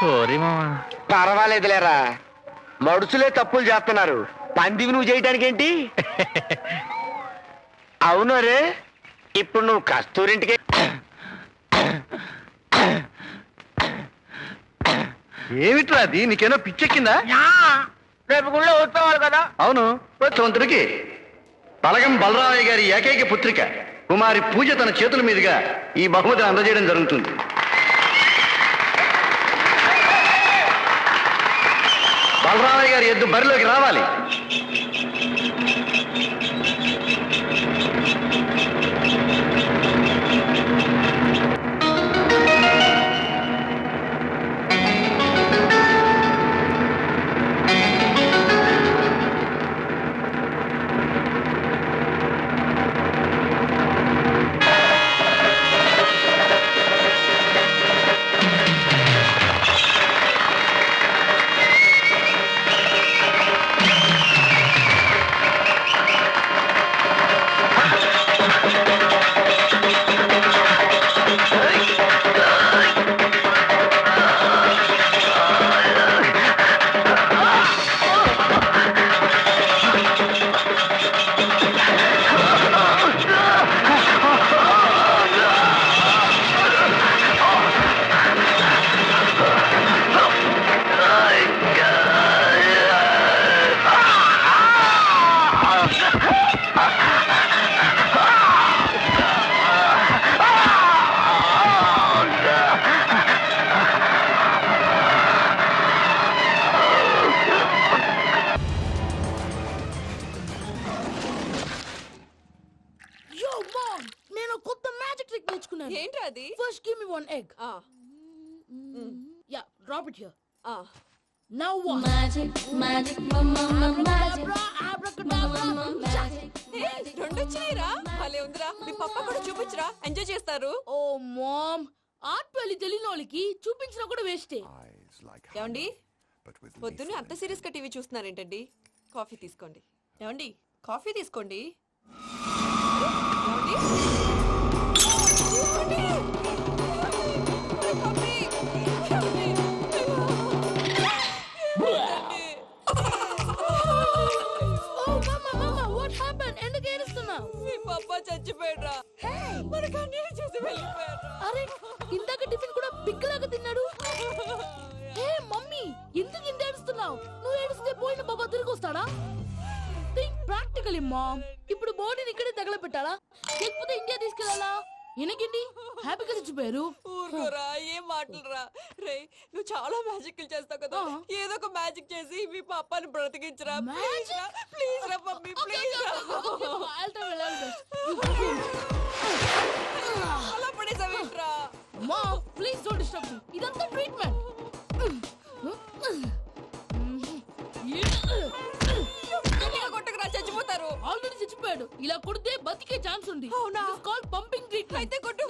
Sorry మామా. పర్వాలేదులేరా, మడుచులే తప్పులు చేస్తున్నారు, పందివి నువ్వు చేయటానికి ఏంటి? అవును రే, ఇప్పుడు నువ్వు కస్తూరింటికి ఏమిట్రా అది? నీకేమో పిచ్చెక్కిందా? రేపు గుళ్ళో ఉత్సవాలు కదా. అవును, ఉత్సవంతుడికి బలగం బలరామయ్య గారి ఏకైక పుత్రిక కుమారి పూజ తన చేతుల మీదుగా ఈ బహుమతిని అందజేయడం జరుగుతుంది. బలరామయ్య గారి ఎద్దు బరిలోకి రావాలి. ఏంట్రా అది? First give me one egg. Yeah, drop it here. Now what? Magic, magic, mama, magic. Abracadabra. రెండు వచ్చినాయిరా, భలే ఉందిరా. మీ పప్ప కూడా చూపించరా, ఎంజాయ్ చేస్తారు. Oh mom, ఆర్ట్ పెళ్లి తెలియని వాళ్ళకి చూపించినా కూడా వేస్టే. ఏమండి, పొద్దున్నే అంత సీరియస్ గా టీవీ చూస్తున్నారేంటండి? కాఫీ తీసుకోండి. ఏమండి, కాఫీ తీసుకోండి. ఏమండి? తీసుకోండి. Coffee. Oh mama, what happened? ఎందుకు ఏడుస్తున్నావు? మీ పప్ప చచ్చిపోయాడ్రా. మనకు అన్యాయం చేసి వెళ్ళిపోయాడ్రా. అరే, ఇందాక టిఫిన్ కూడా పిక్కలాగా తిన్నాడు. హే మమ్మీ, ఎందుకు ఇంత ఏడుస్తున్నావు? నువ్వు ఏడిస్తే పోయిన బాబా తిరిగి వస్తాడా? Think practically mom. ఇప్పుడు బాడీని ఇక్కడే తగలబెట్టాలా, లేకపోతే ఇండియా తీసుకెళ్ళాలా? ఎనకండి హ్యాపీగా చచ్చిపోయారు. ఊరుకోరా, ఏం మాటలురా. రే, నువ్వు చాలా మ్యాజిక్ చేస్తావు కదా, ఏదో ఒక మ్యాజిక్ చేసి మీ పాపాని బ్రతికించరా. ప్లీజ్ రా మమ్మీ, ప్లీజ్ రా. అలా పడేసావేంట్రా? మా ప్లీజ్ డోంట్ డిస్టర్బ్ మీ. ఇదంతా ట్రీట్మెంట్. కొట్టకరా, చచ్చిపోతారు. ఆల్రెడీ చచ్చిపోయాడు. ఇలా కొడితే బతికే ఛాన్స్ ఉంది. అవునా? It's called pumping treatment. అయితే కొట్టు.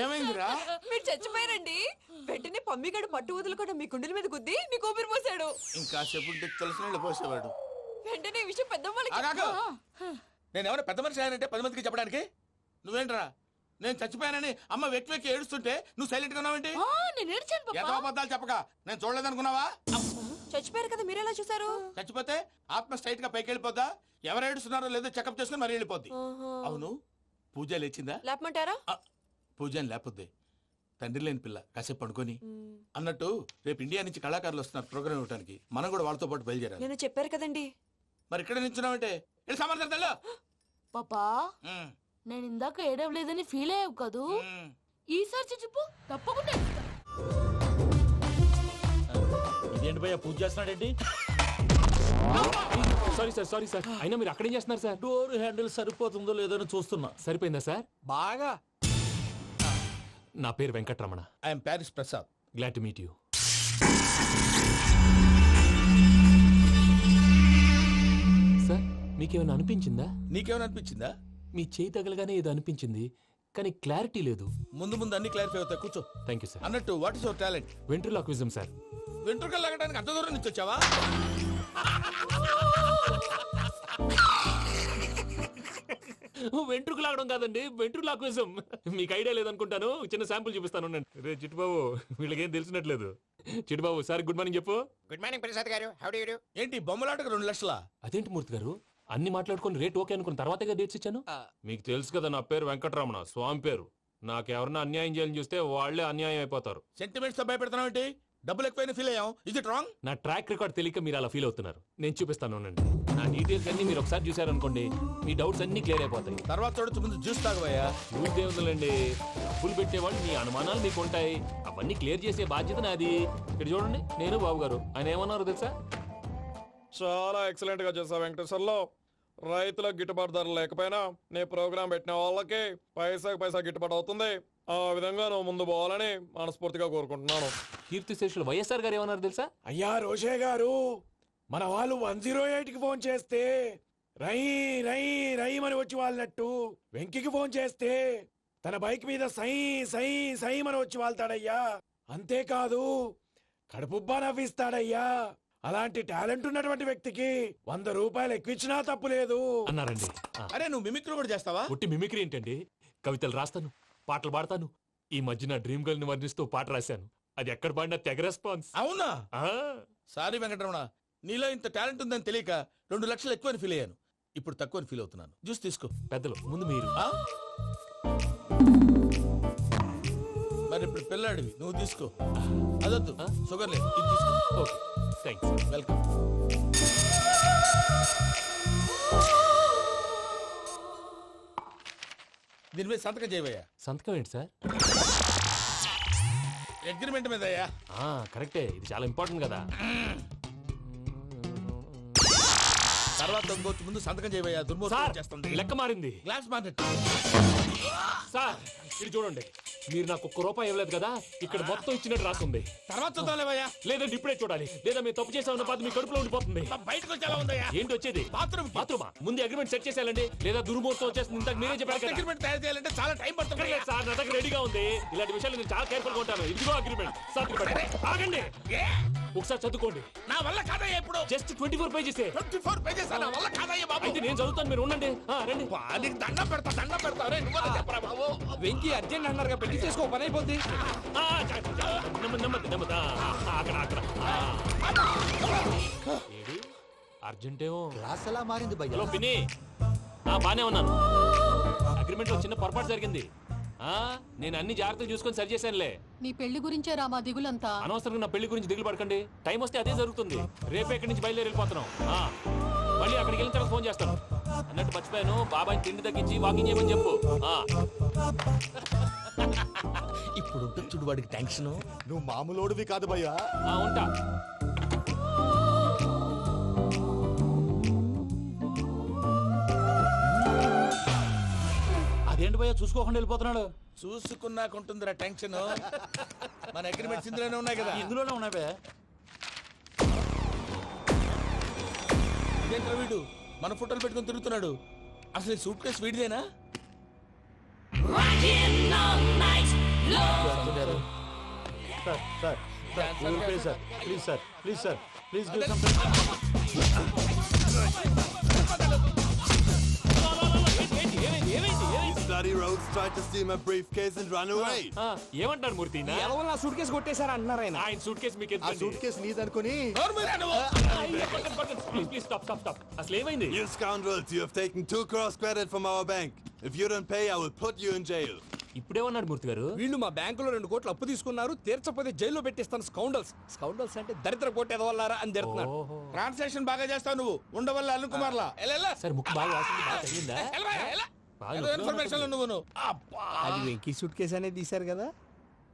ఏమైందిరా? మీరు చచ్చిపోయారండి. వెంటనే పమ్మిగాడు మట్టు వదులుకుండా మీ గుండెల మీద గుద్ది మీకు ఊపిరి పోసాడు. ఇంకా చెప్పు తెలిసిన పోసేవాడు. వెంటనే ఈ విషయం పెద్ద నేను ఎవరైనా పెద్ద మనిషి అయ్యానంటే 10 మందికి చెప్పడానికి. నువ్వేంట్రా, నేను చచ్చిపోయానని అమ్మ వెక్కి వెక్కి ఏడుస్తుంటే నువ్వు సైలెంట్ గా ఉన్నావేంటి? నేను ఏడ్చాను పాపా. ఏదో అబద్ధాలు చెప్పక నేను చూడలేదనుకున్నావా? చచ్చిపోయారు కదా, మీరెలా చూసారు? చచ్చిపోతే ఆత్మ స్ట్రైట్ గా పైకి వెళ్ళిపోద్దా? ఎవరు ఏడుస్తున్నారో లేదో చెకప్ చేసుకుని మరి వెళ్ళిపోద్ది. అవును, పూజ లేచిందా? లేపమంటారా? పూజ అని లేకపోద్ది. తండ్రి లేని పిల్ల కాసేపు పడుకొని. అన్నట్టు రేపు ఇండియా నుంచి కళాకారులు వస్తున్నారు ప్రోగ్రామ్ ఇవ్వడానికి. మనం కూడా వాళ్ళతో పాటు బయలుదేరాలి. నేను చెప్పారు కదండి. మరి ఇక్కడ నిల్చున్నావంటే సమాధానం. పాపా, నేను ఇందాక ఏడవలేదని ఫీల్ అయ్యావు కదూ? ఈసారి చచ్చిపో, తప్పకుండా ఏడుస్తా. ఇదేంటి భయ్యా, పూజ చేస్తున్నాడేంటి? సారీ సార్ అయినా మీరు అక్కడేం చేస్తున్నారు సార్? డోర్ హ్యాండిల్ సరిపోతుందో లేదో అని చూస్తున్నా. సరిపోయిందా సార్? బాగా. నా పేరు Venkataramana. I'm Paris Prasad. Glad to meet you. Sir, మీకేమైనా అనిపించిందా? నీకేమైనా అనిపించిందా? మీ చేయి తగలగానే ఏదో అనిపించింది, కానీ క్లారిటీ లేదు. ముందు ముందు అన్ని క్లారిఫై అవుతాయి, కూర్చో. Thank you sir. అన్నట్టు what is your talent? Ventriloquism sir. వెంట్రుకలు లాగడానికి అంత దూరం నుంచి వచ్చావా? వెంట్రుకు లాగడం కాదండి, వెంట్రులాక్విజం. మీకు ఐడియా లేదనుకుంటాను, చిన్న శాంపుల్ చూపిస్తాను ఉండండి. రే చిట్టుబాబు, వీళ్ళకేం తెలిసినట్లేదు. చిట్టుబాబు సార్ గుడ్ మార్నింగ్ చెప్పు. గుడ్ మార్నింగ్ ప్రసాద్ గారు, హౌ డు యు డు? ఏంటి బొమ్మలాటకు 2 లక్షలా? అదేంటి మూర్తి గారు, అన్ని మాట్లాడుకొని రేట్ ఓకే అనుకున్న తర్వాతగా డేట్స్ ఇచ్చాను. మీకు తెలుసు కదా నా పేరు వెంకటరమణ, స్వామి పేరు. నాకెవరన్నా అన్యాయం చేయాలని చూస్తే వాళ్లే అన్యాయం అయిపోతారు. సెంటిమెంట్స్ తో భయపెడతావు ఏంటి? డబ్బులు ఎక్కువైనా ఫీల్ అయ్యాం. ఇది రాంగ్. నా ట్రాక్ రికార్డ్ తెలియక మీరు అలా ఫీల్ అవుతున్నారు. నేను చూపిస్తాను ఉండండి. నా డీటెయిల్స్ అన్ని మీరు ఒకసారి చూసారనుకోండి, మీ డౌట్స్ అన్ని క్లియర్ అయిపోతాయి. తర్వాత చూడొచ్చు, ముందు జ్యూస్ తాగబోయా. చూస్తే ఉందండి, డబ్బులు పెట్టేవాళ్ళు మీ అనుమానాలు మీకు ఉంటాయి, అవన్నీ క్లియర్ చేసే బాధ్యత నాది. ఇక్కడ చూడండి, నేను బాబు గారు. ఆయన ఏమన్నారు తెలుసా? చాలా ఎక్సలెంట్ గా చేసావు వెంకటేశ్వర్లో. రైతులకు గిట్టుబాటు ధర లేకపోయినా నీ ప్రోగ్రాం పెట్టిన వాళ్ళకి పైసాకి పైసా గిట్టుబాటు అవుతుంది. ఆ విధంగా నువ్వు ముందు పోవాలని మనస్ఫూర్తిగా కోరుకుంటున్నాను. కీర్తి శేషులు వైఎస్ఆర్ గారు ఏమన్నారు తెలుసా? అయ్యా రోషే గారు, మన వాళ్ళు 108కి ఫోన్ చేస్తే రై రై రై అని వచ్చి వాళ్ళనట్టు, వెంకికి ఫోన్ చేస్తే తన బైక్ మీద సై సై సై అని వచ్చి వాళ్తాడయ్యా. అంతేకాదు కడుపుబ్బా నవ్విస్తాడయ్యా. అలాంటి టాలెంట్ ఉన్నటువంటి వ్యక్తికి 100 రూపాయలు ఎక్కువిచ్చినా తప్పు లేదు అన్నారండి. అరే నువ్వు మిమిక్రీ కూడా చేస్తావా? పుట్టి మిమిక్రీ ఏంటండి, కవితలు రాస్తాను, పాటలు పాడతాను. ఈ మధ్య నా డ్రీమ్ గర్ల్ ని వర్ణిస్తూ పాట రాశాను. అది ఎక్కడ పాడినా తెగ రెస్పాన్స్. అవునా? సారీ వెంకటరమణ, నీలో ఇంత టాలెంట్ ఉందని తెలియక 2 లక్షలు ఎక్కువని ఫీల్ అయ్యాను. ఇప్పుడు తక్కువని ఫీల్ అవుతున్నాను. జ్యూస్ తీసుకో. పెద్దలు ముందు మీరు. మరి ఇప్పుడు పిల్లాడివి, నువ్వు తీసుకో. అదొద్దు, షుగర్ లేదు, ఇది తీసుకో. Okay thanks. వెల్కమ్. దీని మీద సంతకం చేయవయ్యా. సంతకం ఏంటి సార్? అగ్రిమెంట్ మీద అయ్యా. కరెక్టే, ఇది చాలా ఇంపార్టెంట్ కదా. తర్వాత ఇంకొచ్చి ముందు సంతకం చేయవయ్యా. దుర్మోహం చేస్తుంది. లెక్క మారింది. Glass market. సార్ ఇది చూడండి, మీరు నాకు 1 రూపాయి ఇవ్వలేదు కదా, ఇక్కడ మొత్తం ఇచ్చినట్టు రాస్తుంది. తర్వాత చూద్దాంలేవయ్యా. లేదంటే ఇప్పుడే చూడాలి, లేదా మీరు తప్పు చేసామన్న బాధ మీ కడుపులో ఉండిపోతుంది. బయటకు వచ్చేలా ఉందయ్యా. ఏంటి వచ్చేది? బాత్రూమా? ముందు అగ్రిమెంట్ సెట్ చేసేయాలండి, లేదా దుర్మూర్తం వచ్చేస్తుంది. ఇంతకు మీరే చెప్పారు కదా. అగ్రిమెంట్ తయారు చేయాలంటే చాలా టైం పడుతుంది సార్. నా దగ్గర రెడీగా ఉంది. ఇలాంటి విషయాలు నేను చాలా కేర్ఫుల్ గా ఉంటాను. ఇదిగో అగ్రిమెంట్. ఆగండి, ఒకసారి చదువుకోండి. నా వల్ల కాదయ్యా. ఇప్పుడు జస్ట్ 24 పేజెస్. 24 పేజెస్ నా వల్ల కాదయ్యా బాబు. అయితే నేను చదువుతాను, మీరు ఉండండి. రండి. నీకు దండం పెడతా. చెప్పరా బాబు. వెంకీ అర్జెంట్ అన్నారు, పెళ్లి చేసుకో, పని అయిపోద్ది. నెమ్మది. అక్కడ ఏడి అర్జెంటేమో. క్లాస్ ఎలా మారింది భయ్యా? హలో పిన్ని, బానే ఉన్నాను. అగ్రిమెంట్ లో చిన్న పొరపాటు జరిగింది. నేను అన్ని జాగ్రత్తలు చూసుకొని సరి చేశానులే. నీ పెళ్లి గురించే రా మా దిగులంతా. అనవసరంగా నా పెళ్లి గురించి దిగులు పడకండి. టైం వస్తే అదే జరుగుతుంది. రేపే ఇక్కడి నుంచి బయలుదేరి వెళ్ళిపోతున్నాం. మళ్ళీ అక్కడికి వెళ్ళిన తర్వాత ఫోన్ చేస్తాను. అన్నట్టు మర్చిపోయాను, బాబాయ్ తిండి తగ్గించి వాకింగ్ చేయమని చెప్పు. ఇప్పుడు ఉంటుంది చూడు వాడికి టెన్షన్. నువ్వు మామూలోడివి కాదు భయ్యా. ఉంటా. అదేంటి భయ్యా చూసుకోకుండా వెళ్ళిపోతున్నాడు? చూసుకున్నాకుంటుందిరా టెన్షన్. మన అగ్రిమెంట్స్ ఇందులోనే ఉన్నాయి కదా. ఇందులోనే ఉన్నాయి భయ్యా. ఇదేంట్రా వీడు మన ఫోటోలు పెట్టుకొని తిరుగుతున్నాడు? అసలు సూట్ కేసు వీడిదేనా? ప్లీజ్ ఏమంటారు మూర్తి? నా సూట్ కేసు కొట్టేశారా అన్నారు ఆయన. ఆయన సూట్ కేసు మీకు సూట్ కేసు నీదనుకుని. Please stop. అసలు ఏమైంది? You scoundrels, you have taken 2 crores credit from our bank. If you don't pay, I will put you in jail. ఇప్పుడేమన్నాడు మూర్తి గారు? వీళ్ళు మా బ్యాంకులో 2 కోట్లు అప్పు తీసుకున్నారు, తీర్చపోతే జైల్లో పెట్టిస్తాను. స్కౌండల్స్ అంటే దరిద్ర కోట ఎదవల్లారా అని తిడుతున్నాడు. ట్రాన్సాక్షన్ బాగా చేస్తావు నువ్వు. ఉండవల్ల అల్లు కుమార్లా. సార్ ముక్కు బాగా వాసింది, బాగా తగిలిందా? ఇన్ఫర్మేషన్ నువ్వు. అది వెంకీ సూట్ కేసు అనేది తీశారు కదా,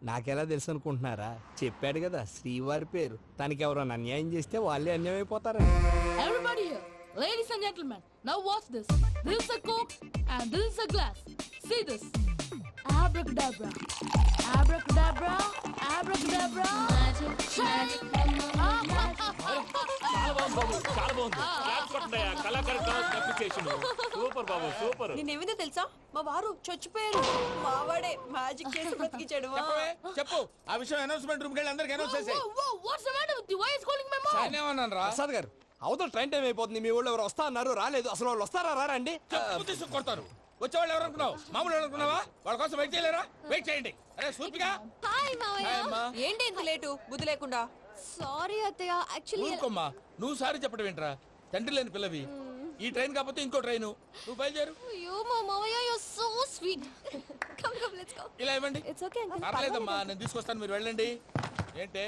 నాకెలా తెలుసు అనుకుంటున్నారా? చెప్పాడు కదా శ్రీవారి పేరు. తనకి ఎవరైనా అన్యాయం చేస్తే వాళ్ళే అన్యాయం అయిపోతారు. Everybody here, ladies and gentlemen, now watch this. This is a coke and this is a glass. See this. Abracadabra. Abracadabra. Abracadabra. చాలా బాగుంది. సూపర్ బాబు, సూపర్. నేనేమిందో తెలుసా, మా వారు చచ్చిపోయారు. మావాడే మ్యాజిక్ చేసి బ్రతికించాడు. చెప్పు ఆ విషయం. అనౌన్స్మెంట్ రూమ్ కెళ్ళి అందరికి అనౌన్స్ చేసేయ్. What's the matter with you? Why is calling my mom? నేనేమన్నాను రా? ప్రసాద్ గారు, అవతల ట్రైన్ టైం అయిపోతుంది. మీ ఊళ్ళో ఎవరు వస్తా అన్నారు, రాలేదు. అసలు వాళ్ళు వస్తారా రారా అండి? కొడతారు. వచ్చేవాళ్ళు ఎవరు అనుకున్నావు? మామూలు ఎవరు అనుకున్నావా? వాళ్ళ కోసం వెయిట్ చేయలేరా? వెయిట్ చేయండి. అరే సూపిగా హాయ్ మావయ్య. ఏంటి ఇంత లేటు బుద్ధి లేకుండా? సారీ అత్తయ్య, యాక్చువల్లీ ఊరుకోమ్మా. నువ్వు సారీ చెప్పడం ఏంట్రా? తండ్రి లేని పిల్లవి. ఈ ట్రైన్ కాకపోతే ఇంకో ట్రైన్. నువ్వు బయలుదేరు. అయ్యో మా మావయ్య, you are so sweet. Come come let's go. ఇలా ఇవ్వండి. It's okay uncle. పర్లేదమ్మా, నేను తీసుకొస్తాను, మీరు వెళ్ళండి. ఏంటే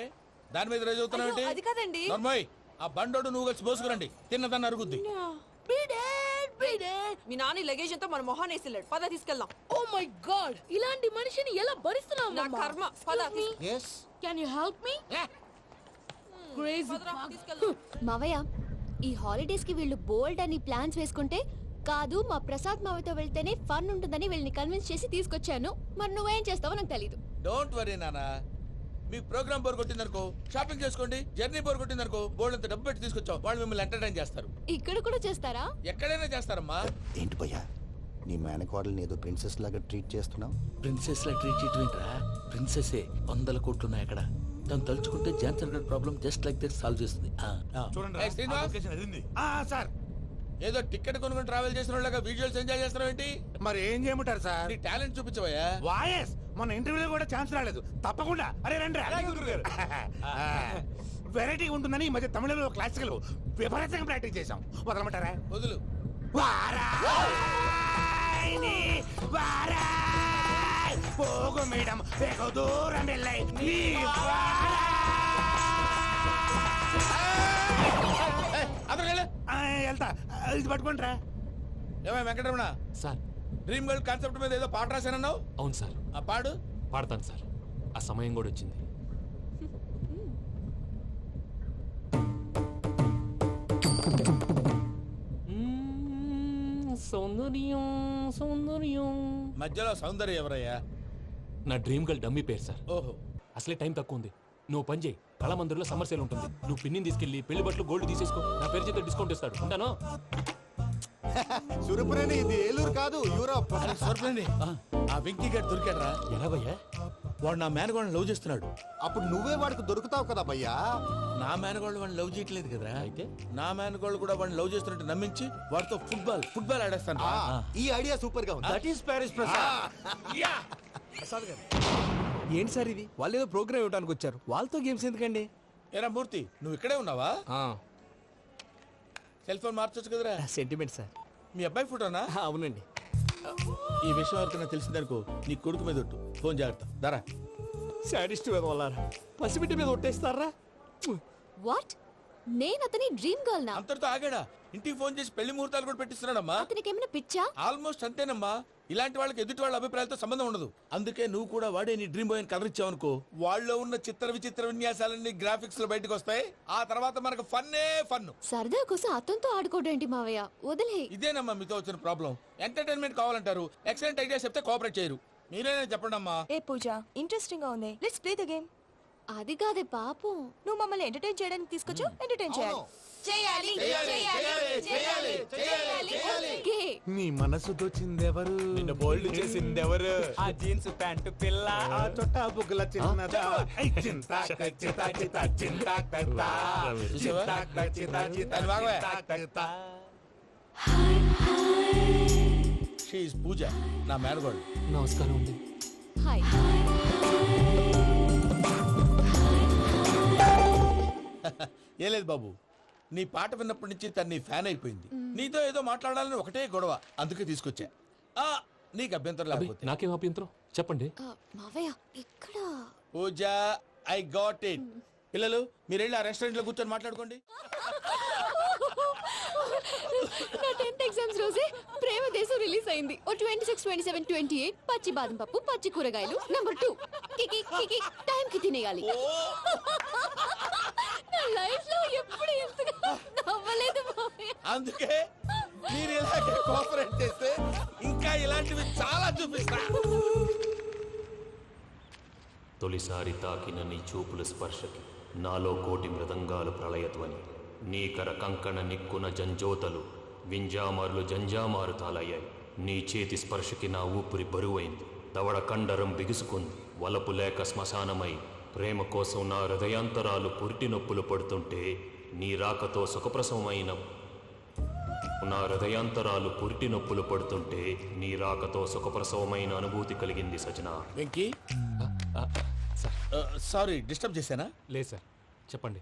దాని మీద రోజు అవుతున్నావు ఏంటి? అది కాదండి. నర్మోయ్, ఆ బండోడు నువ్వు కలిసి పోసుకురండి. తిన్నదాన్ని అరుగుద్ది. మీ నాన్న లగేజ్ అంతా మన మొహాన్ని వేసిల్లాడు. పద తీసుకెళ్దాం. ఓ మై గాడ్, ఇలాంటి మనిషిని ఎలా భరిస్తున్నావు? నా కర్మ. పద can you help me? Crazy. తీసుకెళ్దాం. మావయ్య, ఈ హాలిడేస్ కి వీళ్ళు బోల్డ్ అని ప్లాన్స్ వేసుకుంటే కాదు మా ప్రసాద్ మావయ్యతో వెళ్తేనే ఫన్ ఉంటుందని వీళ్ళని కన్విన్స్ చేసి తీసుకొచ్చాను. మరి నువ్వేం చేస్తావో నాకు తెలీదు. డోంట్ వరీ నానా. మీ ప్రోగ్రామ్ బోర్ కొట్టిందనుకో షాపింగ్ చేసుకోండి. జర్నీ బోర్ కొట్టిందనుకో బోర్డు అంత డబ్బు పెట్టి తీసుకొచ్చావు. వాళ్ళు మిమ్మల్ని ఎంటర్టైన్ చేస్తారు. ఇక్కడ కూడా చేస్తారా? ఎక్కడైనా చేస్తారమ్మా. ఏంటి భయ్యా, నీ మేనకోడల్ని ఏదో ప్రిన్సెస్ లాగా ట్రీట్ చేస్తున్నావు? ప్రిన్సెస్ లా ట్రీట్ చేయటమేంట్రా? ప్రిన్సెసే 100 కోట్లు ఉన్నాయి అక్కడ. తను తలుచుకుంటే జాన్సన్ గడ్ problem just like this solve చేస్తుంది. సార్, ఏదో టికెట్ కొనుక్కొని ట్రావెల్ చేసిన వాళ్ళగా విజువల్స్ ఎంజాయ్ చేస్తున్నావు ఏంటి? మరి ఏం చేయమంటారు సార్? నీ టాలెంట్ చూపించవయ్యా. వాయస్ మన ఇంటర్వ్యూలో కూడా ఛాన్స్ రాలేదు. తప్పకుండా అరే రండి. వెరైటీ ఉంటుందని ఈ మధ్య తమిళంలో క్లాసికల్ విపరీతంగా ప్రాక్టీస్ చేశాం. వదలమంటారా? వదులు. వారాయని వారాయ్ పోగు మేడం వెగు దూరం వెళ్ళై నీ వెళ్తా. ఇది పట్టుకుంటారా? ఏమై Venkataramana, sir dream girl concept మీద ఏదో పాట రాశానన్నావు. అవును సార్. ఆ పాడు. పాడతాను సార్. ఆ సమయం కూడా వచ్చింది. సౌందర్యం సౌందర్యం. మధ్యలో సౌందర్యం ఎవరయ్యా? నా డ్రీమ్ గర్ల్ డమ్మీ పేరు సార్. ఓహో, అసలే టైం తక్కువ ఉంది. నువ్వు పని చేయి, కళమందిర్లో సమ్మర్ సేల్ ఉంటుంది. నువ్వు పిన్నిని తీసుకెళ్లి పెళ్లి బట్టలు గోల్డ్ తీసేసుకో. నా పేరు చేత డిస్కౌంట్ ఇస్తాడు. ఉంటాను. సురపురేని, ఇది ఏలూరు కాదు, యూరోప్. సర్ప్రైజ్. ఆ వెంకీ గారు దొరికాడరా? ఎలా భయ్యా? వాడు నా మేనగోళ్ళని లవ్ చేస్తున్నాడు. అప్పుడు నువ్వే వాడికి దొరుకుతావు కదా భయ్యా. నా మేనగోళ్ళు వాడిని లవ్ చేయట్లేదు కదరా. అయితే నా మేనగోళ్ళు కూడా వాడిని లవ్ చేస్తున్నట్టు నమ్మించి వాడితో ఫుట్బాల్ ఆడేస్తాను. ఈ ఐడియా సూపర్ గా ఉంది. That is Paris Prasad. Prasad గారు, ఏంటి సార్ ఇది? వాళ్ళు ఏదో ప్రోగ్రామ్ ఇవ్వడానికి వచ్చారు, వాళ్ళతో గేమ్స్ ఎందుకండి? ఏరా మూర్తి, నువ్వు ఇక్కడే ఉన్నావా? సెల్ ఫోన్ మార్చొచ్చు కదరా. Sentiment sir. మీ అబ్బాయి ఫోటోనా? అవునండి. ఈ విషయం ఎవరికైనా తెలిసిందనుకో నీ కొడుకు మీద ఒట్టు. ఫోన్ జాగ్రత్త. దారా. సాడిస్ట్ వాళ్ళారా, పసిబిడ్డ మీద ఒట్టేస్తారా? వాట్? నేను అతని డ్రీమ్ గర్ల్ నా? అంతటితో ఆగాడా? ఇంటికి ఫోన్ చేసి పెళ్లి ముహూర్తాలు కూడా పెట్టిస్తున్నాడమ్మా. అతనికి ఏమైనా పిచ్చా? ఆల్మోస్ట్ అంతేనమ్మా. ఇలాంటి వాళ్ళకి ఎదుటి వాళ్ళ అభిప్రాయాలతో సంబంధం ఉండదు. అందుకే నువ్వు కూడా వాడే నీ డ్రీమ్ బాయ్ అని కలర్ ఇచ్చావనుకో, వాళ్ళలో ఉన్న చిత్ర విచిత్ర విన్యాసాలన్నీ గ్రాఫిక్స్ లో బయటకు వస్తాయి. ఆ తర్వాత మనకు ఫన్నే ఫన్. సరదా కోసం అతనితో ఆడుకోవడం మావయ్య, వదిలే. ఇదేనమ్మా మీతో వచ్చిన ప్రాబ్లం. ఎంటర్టైన్మెంట్ కావాలంటారు, ఎక్సలెంట్ ఐడియా చెప్తే కోఆపరేట్ చేయరు. మీరేనా చెప్పండి అమ్మా. ఏ పూజ, ఇంట్రెస్టింగ్ గా ఉంది. Let's play the game. అది కాదే పాపం, నువ్వు మమ్మల్ని ఎంటర్టైన్ చేయడానికి తీసుకొచ్చు. ఎంటర్టైన్ చేయాలి. ఓకే. నీ మనసు దోచిందెవరు? నిన్ను బోల్డ్ చేసిందెవరు? ఆ జీన్స్ ప్యాంటు పిల్ల, ఆ చొట్టా బుగ్గల చిన్నదా. ఐ చింతా చితా చితా చింతా కర్తా. చూసావా? దాన్ని బాగోయ్. షీ ఈజ్ పూజ, నా మేనగోడు. నమస్కారం అండి. హాయ్. ఏ లేదు బాబు, నీ పాట విన్నప్పటి నుంచి తను నీ ఫ్యాన్ అయిపోయింది. నీతో ఏదో మాట్లాడాలని ఒకటే గొడవ, అందుకే తీసుకొచ్చా. నీకు అభ్యంతరం లేకపోతే. నాకేం అభ్యంతరం చెప్పండి. మావయ్య ఇక్కడ. పూజ, ఐ గాట్ ఇట్. పిల్లలు మీరు వెళ్ళి ఆ రెస్టారెంట్ లో కూర్చొని మాట్లాడుకోండి. నా 10th ఎగ్జామ్స్ రోజే ప్రేమ దేశం రిలీజ్ అయింది. ఓ 26, 27, 28 పచ్చి బాదం పప్పు, పచ్చి కూరగాయలు. నంబర్ 2 కికి కికి టైం కి తినేయాలి. నా లైఫ్ లో ఎప్పుడు ఇంతగా నవ్వలేదు మావయ్య. అందుకే మీరు ఇలాగే కోఆపరేట్ చేస్తే ఇంకా ఇలాంటివి చాలా చూపిస్తా. తొలిసారి తాకిన నీ చూపుల స్పర్శకి నాలో కోటి మృదంగాలు ప్రళయధ్వని. నీకర కంకణ నిక్కున జంజోతలు వింజామారులు జంజామారు తాలయ్యాయి. నీ చేతి స్పర్శకి నా ఊపిరి బరువైంది. దవడ కండరం బిగుసుకుంది. వలపు లేక శ్మశానమై ప్రేమ కోసం నా హృదయాంతరాలు పురిటి నొప్పులు పడుతుంటే నీ రాకతో సుఖప్రసవమైన నా హృదయాంతరాలు పురిటి నొప్పులు పడుతుంటే నీ రాకతో సుఖప్రసవమైన అనుభూతి కలిగింది సజనా. వెంకీ సారీ డిస్టర్బ్ చేశానా? లేదు సార్, చెప్పండి.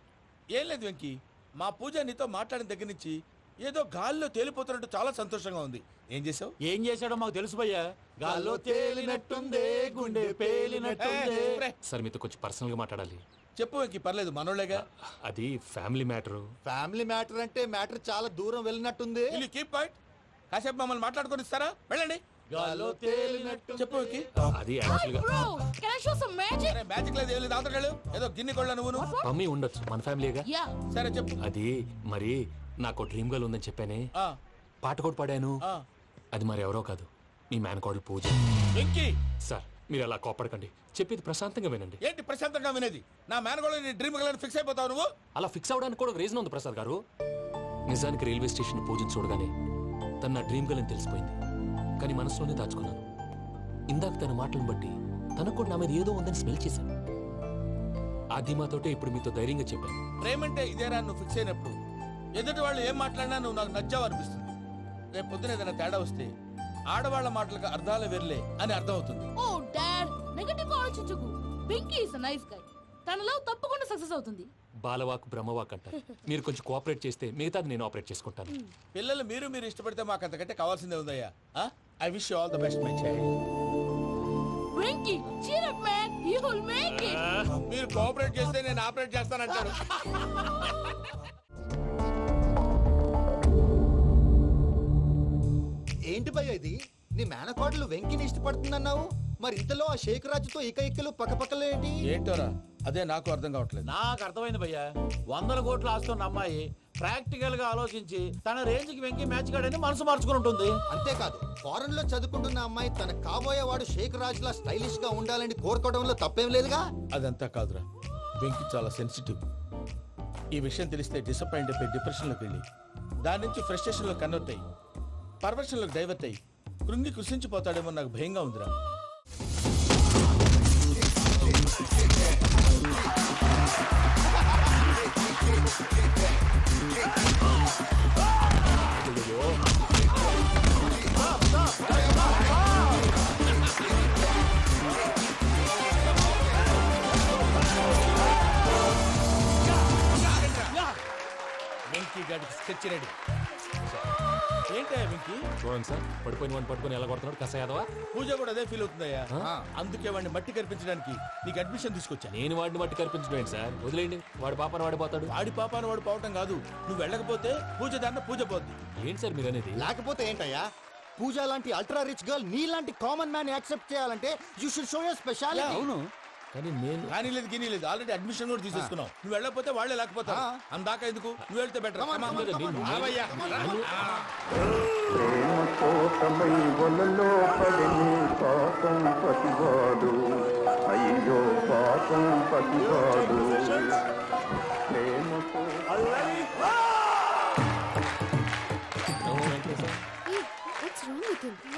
ఏం లేదు వెంకీ, మా పూజ నీతో మాట్లాడిన దగ్గర నుంచి ఏదో గాల్లో తేలిపోతున్నట్టు చాలా సంతోషంగా ఉంది. ఏం చేసావు? ఏం చేశాడో మాకు తెలుసు భయ్యా. గాల్లో తేలినట్టుందే, గుండె పేలినట్టుందే. సార్ మీతో కొంచెం పర్సనల్గా మాట్లాడాలి. చెప్పు వెంకీ, పర్లేదు మనోళ్ళేగా. అది ఫ్యామిలీ మ్యాటరు. ఫ్యామిలీ మ్యాటర్ అంటే మ్యాటర్ చాలా దూరం వెళ్ళినట్టుంది. Keep point. కాసేపు మమ్మల్ని మాట్లాడుకొని ఇస్తారా? వెళ్ళండి. గాల్లో తేలినట్టు. చెప్పు వెంకీ. అది యాక్చువల్గా Bro, can I show some magic? Magic లేదు, ఏం లేదు, ఆతడాడు ఏదో గిన్నె కొళ్ళ నువ్వు. మమ్మీ ఉండొచ్చు, మన ఫ్యామిలీగా. Yeah. సరే చెప్పు. అది మరి నాకు డ్రీమ్ గర్ల్ ఉందని చెప్పానే, ఆ, పాట కూడా పాడాను. ఆ. అది మరి ఎవరో కాదు, మీ మేనకోడలు పూజ. వెంకీ, సార్ మీరు అలా కోపడకండి, చెప్పేది ప్రశాంతంగా వినండి. ఏంటి ప్రశాంతంగా వినేది? నా మేనగోళ నీ డ్రీమ్ గర్ల్ ఫిక్స్ అయిపోతావు నువ్వు. అలా ఫిక్స్ అవడానికి కూడా ఒక రీజన్ ఉంది ప్రసాద్ గారు. నిజానికి రైల్వే స్టేషన్ పూజను చూడగానే తన నా డ్రీమ్ గర్ల్ అని తెలిసిపోయింది. కానీ మనసులోనే దాచుకున్నాను. ఇందాక తన మాటలను బట్టి తనకు కూడా నా మీద ఏదో ఉందని స్మెల్ చేశాను. ఆ ధీమాతోటే ఇప్పుడు మీతో ధైర్యంగా చెప్పాను. ప్రేమంటే ఇదేరా నువ్వు ఫిక్స్ అయినప్పుడు ఎదుటి వాళ్ళు ఏం మాట్లాడినా నువ్వు నాకు నచ్చావు అనిపిస్తుంది. రేపు పొద్దున ఏదైనా తేడా వస్తే ఆడవాళ్ల మాటలకు అర్థాలు వెర్లే అని అర్థం అవుతుంది. Oh, Dad, నెగటివ్ ఆలోచించకు. Venky is a nice guy. తన లవ్ తప్పకుండా సక్సెస్ అవుతుంది. బాలవాక్ బ్రహ్మవాక్ అంటారు. మీరు కొంచెం కోఆపరేట్ చేస్తే మిగతాది నేను ఆపరేట్ చేసుకుంటాను. పిల్లలు మీరు ఇష్టపడితే మాకు అంతకంటే కావాల్సిందే ఉందయ్యా. I wish you all the best my child. Venky, cheer up man, you will make it. మీరు కోఆపరేట్ చేస్తే నేను ఆపరేట్ చేస్తానంటాడు. ఏంటి భయ్య ఇది? నీ మేనకోడలు వెంకిని ఇష్టపడుతుందన్నావు, మరి ఇంతలో ఆ షేక్ రాజుతో ఇకలు పక్కపక్కలు ఏంటి? ఏంటోరా, అదే నాకు అర్థం కావట్లేదు. నాకు అర్థమైంది భయ్యా. 100 కోట్లు ఆస్తున్న అమ్మాయి ప్రాక్టికల్ గా ఆలోచించి తన రేంజ్ కి వెంకి మ్యాచ్ కాడని మనసు మార్చుకుని ఉంటుంది. అంతేకాదు, ఫారెన్ లో చదువుకుంటున్న అమ్మాయి తన కాబోయేవాడు షేక్ రాజులా స్టైలిష్ గా ఉండాలని కోరుకోవడంలో తప్పేం లేదుగా. అదంతా కాదురా, వెంకి చాలా సెన్సిటివ్. ఈ విషయం తెలిస్తే డిసప్పాయింట్ అయిపోయి డిప్రెషన్లోకి వెళ్ళి దాని నుంచి ఫ్రస్ట్రేషన్లో కన్వర్ట్ అయ్యి పర్వర్షన్లోకి డైవర్ట్ అయ్యి కృంగి కృషించిపోతాడేమో నాకు భయంగా ఉందిరా. వెంకీ గాడికి స్కెచ్ రెడీ. ఏంటా వెంకీ? చూడండి సార్, పడిపోయిన వాడిని పట్టుకొని ఎలా కొడుతున్నాడు కసయాదవా. పూజ కూడా అదే ఫీల్ అవుతుందయ్యా. అందుకే వాడిని మట్టి కనిపించడానికి నీకు అడ్మిషన్ తీసుకొచ్చా. నేను వాడిని మట్టి కనిపించలేదు సార్, వదిలేండి. వాడి పాపను వాడిపోతాడు. వాడి పాపాను వాడు పోవటం కాదు, నువ్వు వెళ్ళకపోతే పూజ దాన్న పూజ పోద్ది. ఏంటి సార్ మీరు అనేది? లేకపోతే ఏంటయ్యా? పూజ లాంటి అల్ట్రా రిచ్ గర్ల్ నీ లాంటి కామన్ మ్యాన్ యాక్సెప్ట్ చేయాలంటే you should show your speciality. అవును, కానీ నేను కానీ లేదు గిని లేదు, ఆల్రెడీ అడ్మిషన్ కూడా తీసేసుకున్నావు. నువ్వు వెళ్ళకపోతే వాళ్ళే లేకపోతారు. అందాక ఎందుకు, నువ్వు వెళ్తే బెటర్.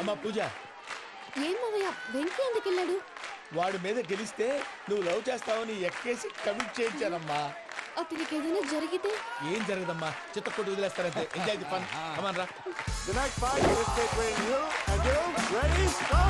అమ్మా పూజ, ఏం మావయ్య వెంకీ ఎందుకు వెళ్ళాడు? వాడి మీద గెలిస్తే నువ్వు లవ్ చేస్తావని ఎక్కేసి కమిట్ చేయించానమ్మా. అతనికి ఏదైనా జరిగితే? ఏం జరగదమ్మా, చిత్తకొట్టి వదిలేస్తారంటే. Enjoy the fun. కమాన్ రా. The next fight is between you and you. Ready? Go!